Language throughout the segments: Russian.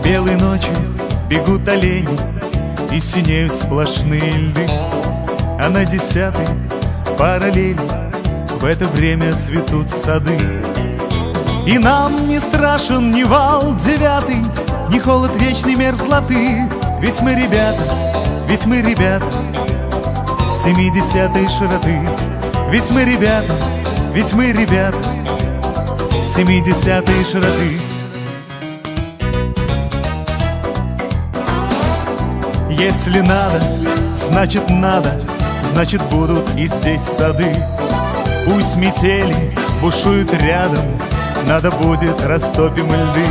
Белой ночью бегут олени, и синеют сплошные льды. А на 10-й параллели в это время цветут сады. И нам не страшен ни вал 9-й, ни холод вечной мерзлоты. Ведь мы ребята, ведь мы ребята 70-й широты. Ведь мы ребята, ведь мы ребята 70-й широты. Если надо, значит надо, значит будут и здесь сады. Пусть метели бушуют рядом, надо будет растопим льды.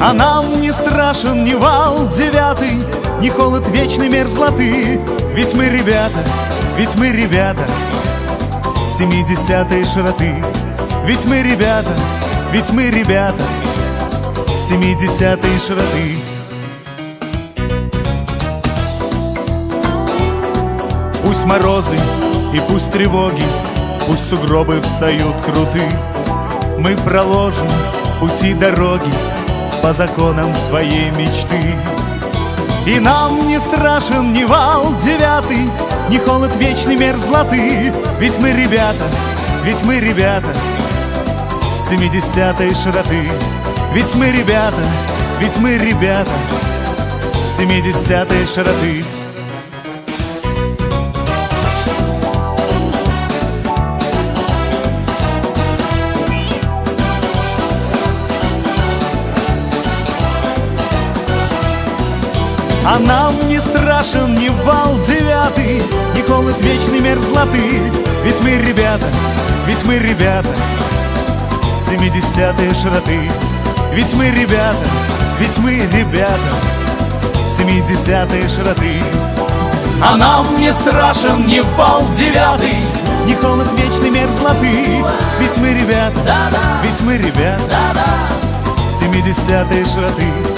А нам не страшен ни вал 9-й, ни холод вечной мерзлоты. Ведь мы ребята, ведь мы ребята 70-й широты. Ведь мы ребята, ведь мы ребята 70-й широты. Пусть морозы и пусть тревоги, пусть сугробы встают круты. Мы проложим пути дороги по законам своей мечты. И нам не страшен ни вал 9-й, ни холод вечной мерзлоты. Ведь мы ребята, ведь мы ребята 70-й широты. Ведь мы ребята, ведь мы ребята 70-й широты. А нам не страшен ни вал 9-й, ни холод вечной мерзлоты. Ведь мы ребята, ведь мы ребята 70-й широты. Ведь мы ребята, ведь мы ребята 70-й широты. А нам не страшен ни вал 9-й, ни холод вечной мерзлоты. Ведь мы ребята, ведь мы ребята 70-й широты.